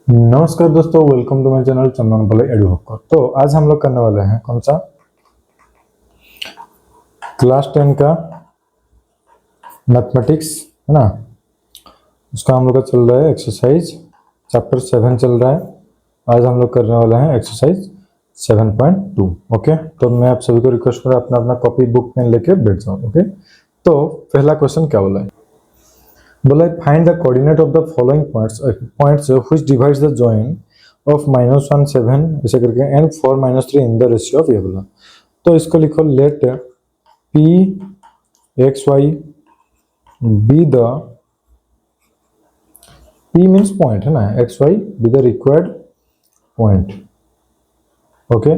नमस्कार दोस्तों, welcome to my channel चंदन पले एडू हक्कर। तो आज हम लोग करने वाले हैं कौन सा क्लास 10 का मैथमेटिक्स, है ना। उसका हम लोग का चल रहा है एक्सरसाइज चैप्टर 7 चल रहा है। आज हम लोग करने वाले हैं एक्सरसाइज 7.2। ओके, तो मैं आप सभी को रिक्वेस्ट करूँ अपना अपना कॉपी बुक पेन लेके बैठ जाओ। ओके, तो पहला क्वेश्चन क्या बोला है? बोला है find the coordinate of the following points which divides the join of -1 7 ऐसे करके and 4 -3 in the ratio of ये बोला। तो इसको लिखो let P x y be the P means point, है ना, x y be the required point. Okay,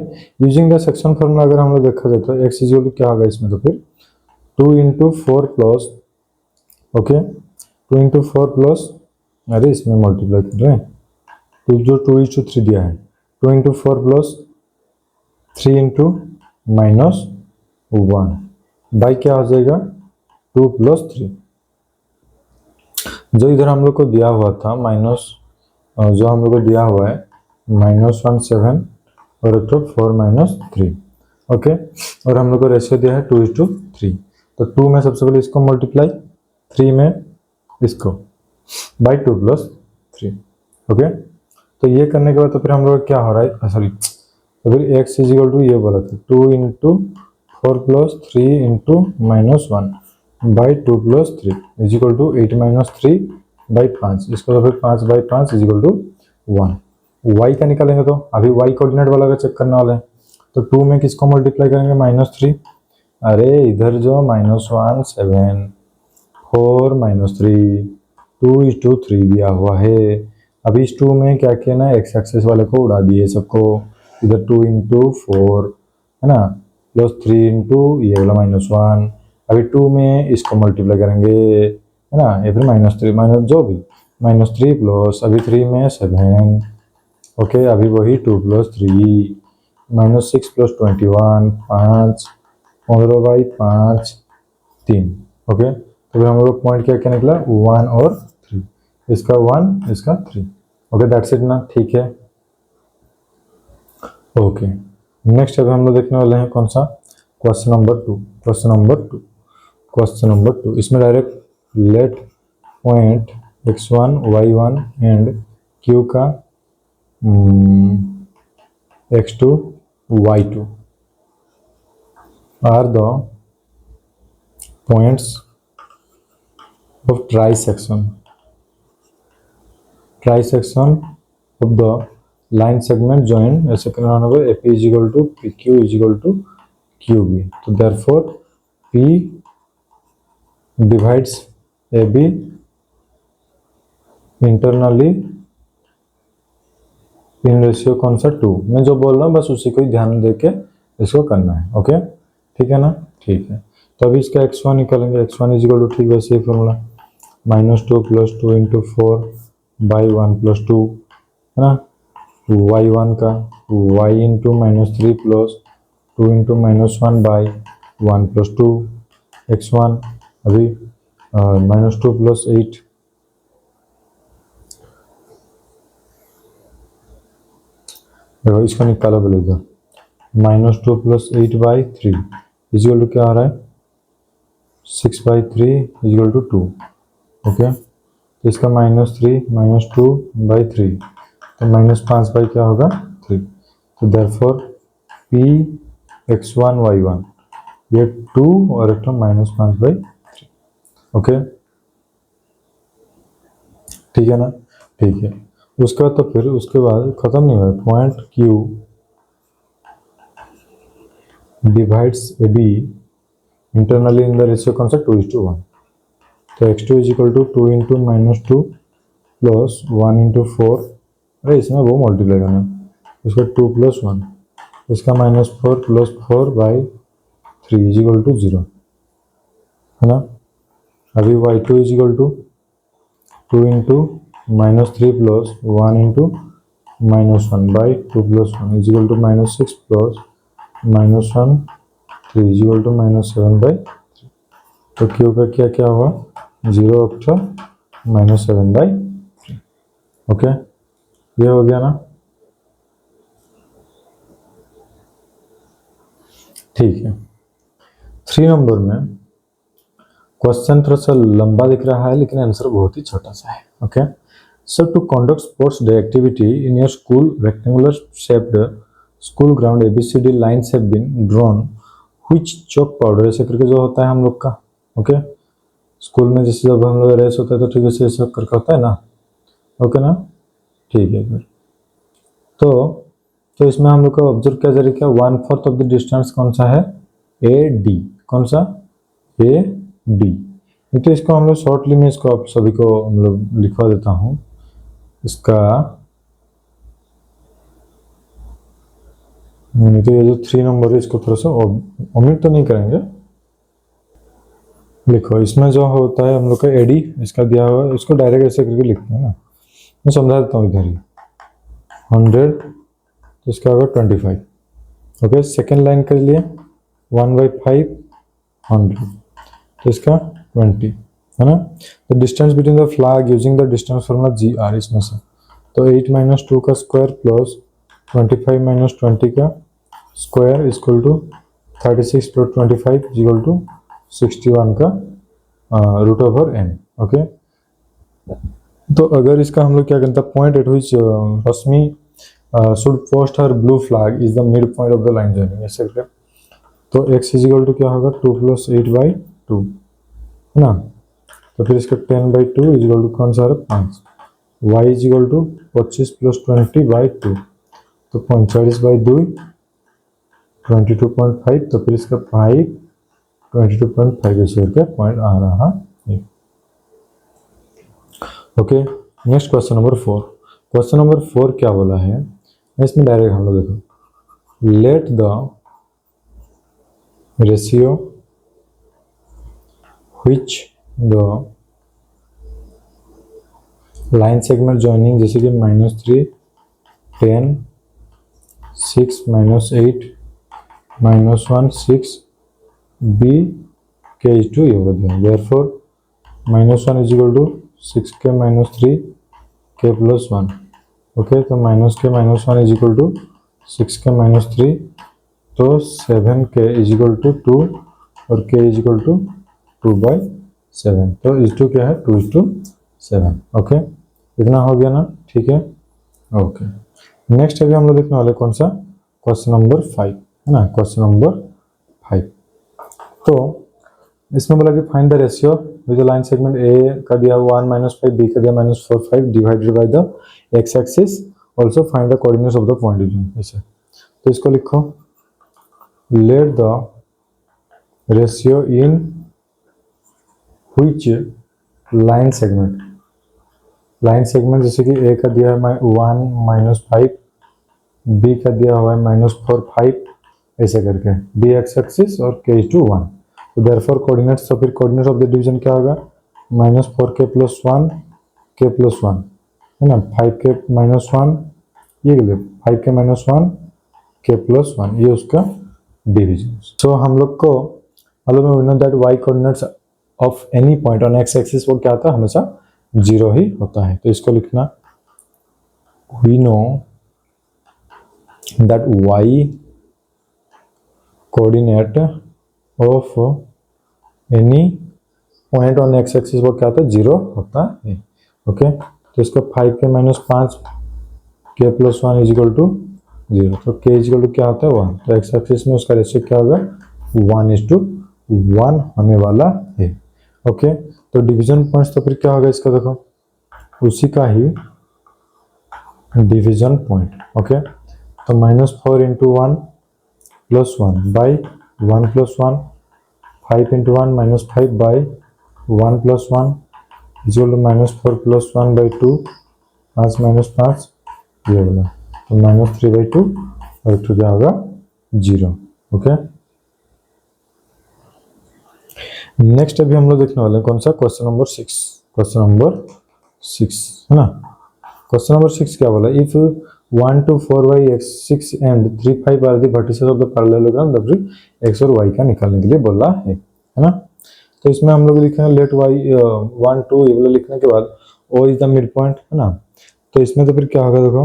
using the section formula अगर हम लोग देखा जाए तो x इज इक्वल क्या होगा इसमें, तो फिर 2 × 4 प्लस, ओके 2 × 4 प्लस, अरे इसमें मल्टीप्लाई कर रहे हैं तो जो 2:3 दिया है 2 × 4 प्लस 3 × -1 बाई क्या हो जाएगा 2 + 3। जो इधर हम लोग को दिया हुआ था जो हम लोग को दिया हुआ है -1 7 और एक तो 4 -3। ओके, और हम लोग को रेशियो दिया है 2:3। तो 2 में सबसे पहले इसको मल्टीप्लाई, 3 में इसको बाई 2 + 3। ओके, तो ये करने के बाद तो फिर हम लोग क्या हो रहा है, सॉरी, तो फिर x इज इक्वल टू ये बोला था 2 × 4 + 3 × -1 by 2 + 3 is equal to 8 - 3 by 5। इसको तो फिर 5 by 5 is equal to 1। y का निकालेंगे तो अभी y कोऑर्डिनेट वाला का चेक करने वाले हैं। तो 2 में किसको मल्टीप्लाई करेंगे -3, अरे इधर जो -1 7 4 -3 2:3 दिया हुआ है। अभी इस 2 में क्या किया ना, एक्स एक्सेस वाले को उड़ा दिए सबको। इधर 2 × 4 है ना, प्लस 3 × ये वाला -1। अभी 2 में इसको मल्टीप्लाई करेंगे, है ना, या फिर -3 माइनस जो भी -3 प्लस अभी 3 में 7। ओके, अभी वही 2 + 3 -6 + 21 5 15/5 3। ओके, तो फिर हम लोग पॉइंट क्या क्या निकला 1 और 3, इसका 1 इसका 3। ओके, दैट्स इट ना, ठीक है। ओके, नेक्स्ट अभी हम लोग देखने वाले हैं कौन सा, क्वेश्चन नंबर 2। इसमें direct let point x1 y1 and q का x2 y2 are the points of trisection of the line segment joined ऐसे करना होगा AP is equal to PQ is equal to QB। तो therefore P divides AB internally in ratio कौन सा 2। मैं जो बोल रहा हूँ बस उसी को ही ध्यान दे के इसको करना है। ओके, ठीक है ना, ठीक है। तो अभी इसका x1 निकालेंगे, x1 is equal to, ठीक वैसे ही फॉर्मूला -2 + 2 × 4 बाई 1 + 2, है ना, y1 का y × -3 प्लस 2 × -1 बाई 1 + 2 x1 अभी -2 + 8 देखो इसको निकालो बोले इधर -2 + 8 बाई 3 इज इक्वल टू क्या आ रहा है 6/3 इज इक्वल टू 2। ओके, तो इसका -3 -2/3 तो -5 बाई क्या होगा 3। तो देयरफॉर P x1 y1 ये 2 और एक -5/3। ओके, ठीक है ना, ठीक है। उसके बाद तो फिर उसके बाद खत्म नहीं हुआ, point Q divides AB internally in the ratio कौन सा 2:1। तो x2 is equal to 2 × -2 plus 1 × 4, अरे इसमें वो मल्टीप्लाई करना, उसका 2 + 1 इसका -4 + 4/3 इज इक्वल टू 0, है ना। अभी y2 is equal to 2 × -3 plus 1 × -1 by 2 + 1 is equal to -6 plus -1 3 is equal to -7/3। तो क्यू का क्या क्या हुआ 0 अप to -7/3। ओके, ये हो गया ना, ठीक है। 3 नंबर में क्वेश्चन थोड़ा सा लंबा दिख रहा है लेकिन आंसर बहुत ही छोटा सा है। Okay, so to conduct sports day activity in your school rectangular shaped school ground ABCD lines have been drawn which chalk powder, ऐसे करके जो होता है हम लोग का। ओके, स्कूल में जैसे जब हम लोग रेस होता है तो ठीक है ऐसे करके होता है ना। ओके ना, ठीक है फिर तो इसमें हम लोग को ऑब्जर्व किया जा रहा है 1/4 ऑफ द डिस्टेंस कौन सा है, AD। कौन सा, AD। तो इसको हम लोग शॉर्टली में इसको आप सभी को हम लोग लिखवा देता हूँ। इसका तो ये जो 3 नंबर है इसको थोड़ा सा ओमिट तो नहीं करेंगे, लिखो। इसमें जो होता है हम लोग का AD इसका दिया हुआ है, इसको डायरेक्ट ऐसे करके लिखते हैं ना। मैं समझा देता हूँ इधर ही। 100 तो इसका होगा 25। ओके, सेकेंड लाइन के लिए 1/5 100 तो इसका 20 है ना। तो distance between the flag using the distance formula GR इसमें से, तो 8 - 2 का स्क्वायर प्लस 25 - 20 का square equal to 36 + 25 equal to 61 का √n। ओके, तो अगर इसका हम लोग क्या करते हैं, point at which Rashmi should post her blue flag is the mid point of the line joining, ऐसे करके। तो x इक्वल टू क्या होगा 2 + 8/2 है ना। तो फिर इसका 10/2 इक्वल टू कौन सा है 5। y इक्वल टू 25 + 20/2 तो 45/2 22.5 तो फिर इसका 5 22.5 ऐसे करके पॉइंट आ रहा है। Okay, next question number 4। Question number 4 क्या बोला है, इसमें डायरेक्ट हम लोग देखो, let the ratio which the line segment joining जैसे कि -3 10 6 -8 -1 6 B K/2 ये बोल दिया। Therefore -1 = 6K - 3K + 1। ओके, तो -K - 1 = 6K - 3 तो 7K = 2 और K = 2/7 तो इस टू क्या है 2:7। ओके, इतना हो गया ना, ठीक है। ओके, नेक्स्ट अभी हम लोग देखने वाले कौन सा, क्वेश्चन नंबर 5 है ना। क्वेश्चन नंबर 5 तो इसमें बोला कि find the ratio with the line segment A का दिया 1 - 5 B का दिया -4 5 divided by the x axis, also find the coordinates of the point origin. ऐसे तो इसको लिखो, let the ratio in which line segment जैसे कि A का दिया है 1 - 5 B का दिया हुआ है -4 5 ऐसे करके B x एक्सिस और K = 1। तो देयरफॉर कोऑर्डिनेट्स, तो फिर कोऑर्डिनेट्स ऑफ द डिवीजन क्या होगा -4K + 1 K + 1 है ना। 5K - 1 ये 5K - 1 K + 1 ये उसका डिवीजन। सो हम लोग को मालूम है we know that y coordinates of any point on x axis वो क्या था, हमेशा 0 ही होता है। तो इसको लिखना, we know that y coordinate of any point on x axis वो क्या था 0 होता है। ओके, तो इसका 5K - 5 K + 1 = 0 तो K = क्या होता है 1। तो x एक्सिस में उसका रेशियो क्या होगा 1:1 होने वाला है। ओके, तो डिवीजन पॉइंट्स तो फिर क्या होगा इसका देखो, उसी का ही डिवीजन पॉइंट। ओके, तो -4 × 1 + 1 by 1 + 1 5 × 1 -5 by 1 + 1 इक्वल टू -4 + 1/2 5 - 5 ये वाला तो -3/2 और 2 क्या होगा 0। ओके, नेक्स्ट अभी हम लोग देखने वाले हैं कौन सा, क्वेश्चन नंबर 6। क्वेश्चन नंबर 6 है ना। क्वेश्चन नंबर 6 क्या बोला, if 1 2 4 by x6 and 3 5 are the vertices of the parallelogram तब फिर x और y का निकालने के लिए बोला है ना। तो इसमें हम लोग लिखेंगे लेट y 1 2 ये वाला लिखने के बाद o is the midpoint है ना। तो इसमें तो फिर क्या होगा, देखो,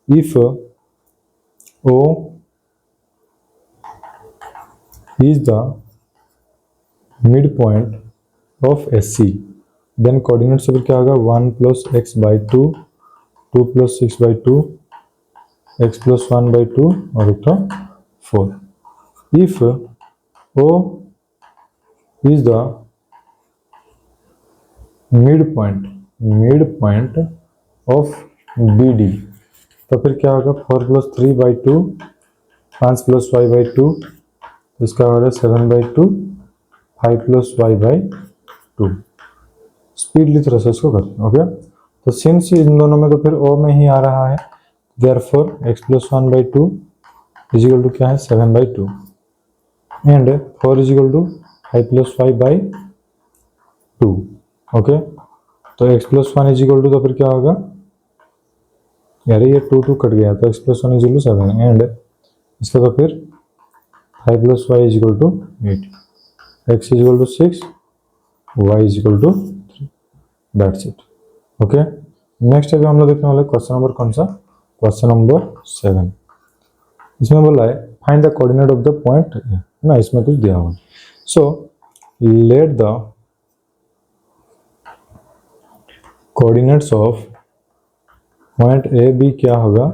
इफ O is the midpoint of SC, then coordinate से फिर क्या होगा, 1 + x/2, 2 + 6/2, x + 1/2 और एक तो 4. If O is the midpoint of BD, तो फिर क्या होगा, 4 + 3/2, 5 + y/2, इसका हो रहा है 7/2, 5 + y/2. स्पीडली थोड़ा सा इसको करते हैं. ओके, तो सिंस इन दोनों में तो फिर O में ही आ रहा है, देयरफॉर x + 1/2 इजिकल टू क्या है, 7/2, and 4 equal to 5 + y/2. Okay, तो x + 1 इजिकल टू, तो फिर क्या होगा यार, ये 2 कट गया, तो x + 1 इजिकल टू 7, एंड इसका तो फिर 5 + y equal to 8, x equal to 6, y equal to 3. That's it. Okay, next अभी हम लोग देखने वाले क्वेश्चन नंबर कौन सा, क्वेश्चन नंबर 7. इसमें बोला है find the coordinate of the point ना, इसमें कुछ दिया हुआ. So let the coordinates of point A B क्या होगा,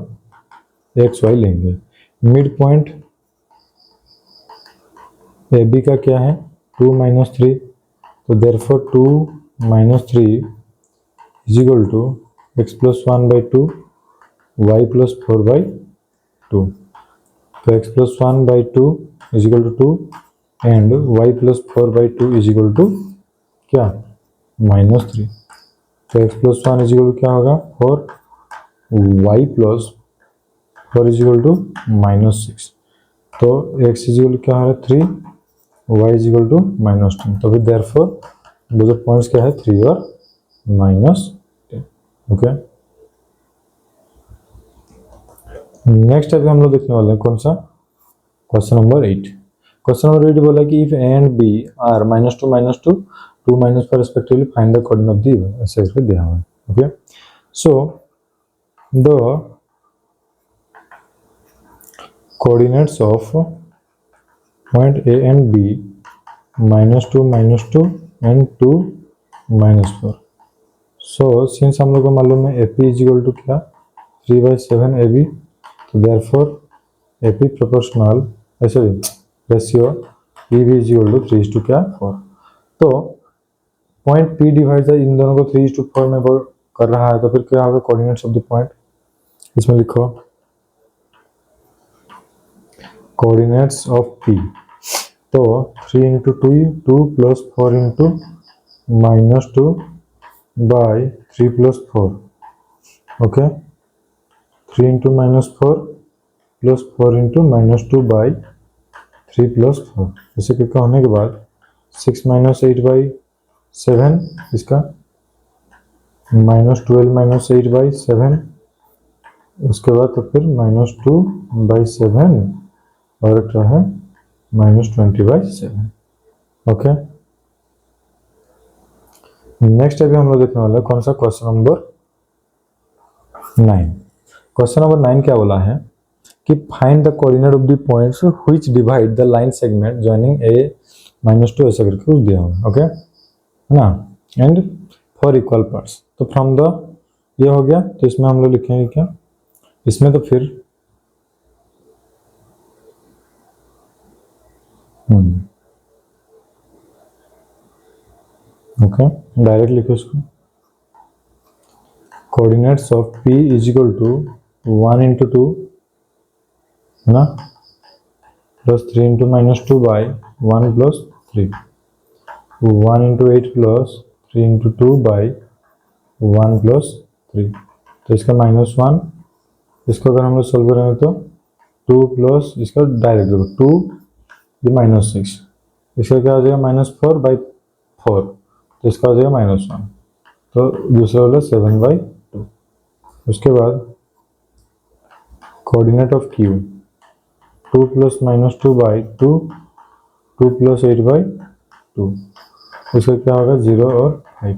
एक्स वाई लेंगे. मिड पॉइंट ए बी का क्या है, 2 - 3, तो therefore 2 - 3 equal to x + 1/2, y + 4/2. तो x + 1/2 equal to 2 and y + 4/2 equal to क्या, -3. तो x + 1 इजिकल टू क्या होगा, 4, y + 4 इजिकल टू -6. तो x इजिकल क्या हो रहा है, 3, y इजिकल टू -10. तो फिर देयरफॉर वो जो पॉइंट्स क्या है, 3 और -10. ओके, नेक्स्ट अभी हम लोग देखने वाले हैं कौन सा, क्वेश्चन नंबर 8. क्वेश्चन नंबर 8 बोला कि if A and B are -2 -2 2 -4 respectively find the coordinate of the, ऐसे करके दिया हुआ है. Okay, so the coordinates of point A and B -2 -2 and 2 -4. So since हम लोग को मालूम है AP इजिकल टू क्या, 3/7 AB, तो देयरफॉर AP प्रोपोर्शनल, ऐसे रेशियो PB इजिकल टू 3 क्या 4. तो पॉइंट P डिवाइड इन दोनों को 3:4 में कर रहा है, तो फिर क्या होगा कोऑर्डिनेट्स ऑफ द पॉइंट. इसमें लिखो कोऑर्डिनेट्स ऑफ P, तो 3 × 2 2 + 4 × -2/3 + 4. ओके, 3 × -4 + 4 × -2/3 + 4. ऐसे करके होने के बाद 6 - 8/7, इसका -12 - 8/7, उसके बाद तो फिर -2/7 और क्या है -20/7. ओके, नेक्स्ट अभी हम लोग देखने वाले कौन सा, क्वेश्चन नंबर 9. क्वेश्चन नंबर 9 क्या बोला है कि find the coordinate of the points which divide the line segment joining A -2, ऐसा करके कुछ दिया हुआ. ओके, है ना, एंड फॉर इक्वल पार्ट्स. तो फ्रॉम द, ये हो गया, तो इसमें हम लोग लिखेंगे क्या, इसमें तो फिर ओके, डायरेक्ट लिखो इसको. Coordinates of P equal to 1 × 2 है ना, प्लस 3 × -2/1 + 3, 1 × 8 + 3 × 2/1 + 3. तो इसका -1, इसको अगर हम लोग सोल्व करेंगे तो 2 प्लस इसका डायरेक्ट देखो 2, ये -6, इसका क्या हो जाएगा -4/4, तो इसका हो जाएगा -1, तो दूसरा वाला 7/2. उसके बाद कोऑर्डिनेट ऑफ Q 2 + -2/2, 2 + 8/2, इसका क्या होगा 0 और 5.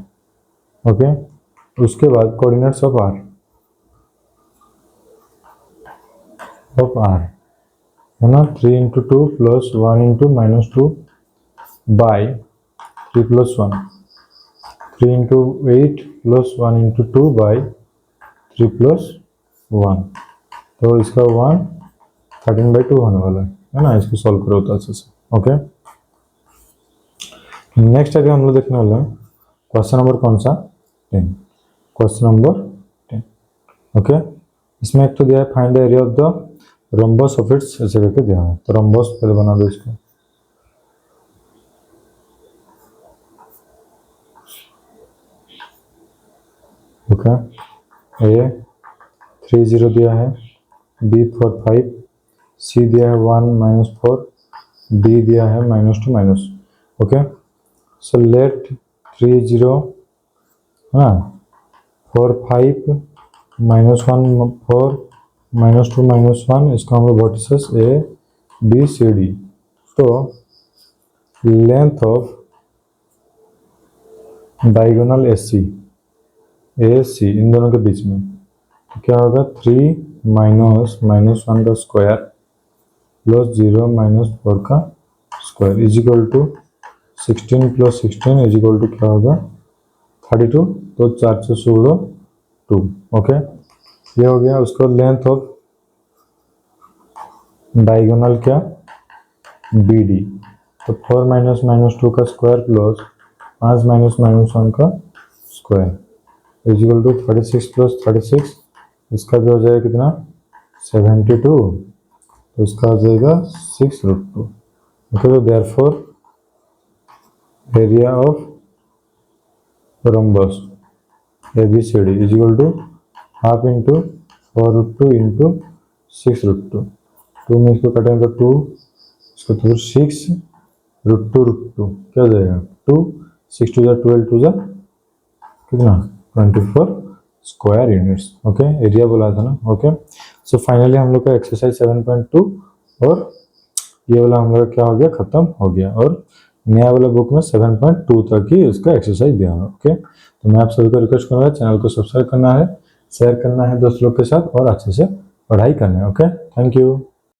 ओके, उसके बाद coordinates of R of R है ना, 3 into 2 plus 1 into -2 by 3 plus 1, 3 into 8 plus 1 into 2 by 3 plus 1। तो इसका 1 13/2 होने वाला है ना। इसको सॉल्व करो तो अच्छे से। ओके, नेक्स्ट अभी हम लोग देखने वाले हैं क्वेश्चन नंबर कौन सा, 10। Question number 10। ओके, इसमें एक तो दिया है find the area of the rhombus of its, ऐसे करके दिया है। तो रोम्बस पहले बना दो इसको। ओके, ए 3 0 दिया है, बी 4 5, सी दिया है 1 -4, डी दिया है -2 ओके, सो लेट 3 0 हाँ 4 5 -1 4 -2 -1, इसका हम लोग vertices A B C D. तो length of diagonal A C इन दोनों के बीच में तो क्या होगा, 3 -1 का स्क्वायर प्लस 0 -4 का square is equal to 16 plus 16 is equal to क्या होगा, 32। तो 4 से 16 2। ओके, ये हो गया। उसको लेंथ ऑफ डायगोनल क्या, बी डी। तो 4 -2 का स्क्वायर प्लस 5 -1 का square is equal to 36 plus 36, इसका भी हो जाएगा कितना, 72। तो इसका हो जाएगा 6√2। ओके, तो therefore area of rhombus ABCD is equal to half into 4√2 into 6√2। 2 में इसको कटेंगे तो 2, इसको तो 6√2 क्या हो जाएगा, 2 6 2 12 2 कितना 24 स्क्वायर यूनिट्स। ओके, एरिया बोला था ना। ओके, सो फाइनली हम लोग का एक्सरसाइज 7.2 और ये वाला हम लोग क्या हो गया, खत्म हो गया। और नया वाला बुक में 7.2 तक ही इसका एक्सरसाइज दिया हुआ। ओके, तो मैं आप सभी को रिक्वेस्ट करूँगा चैनल को सब्सक्राइब करना है, शेयर करना है दोस्त लोग के साथ और अच्छे से पढ़ाई करना है। Okay, thank you.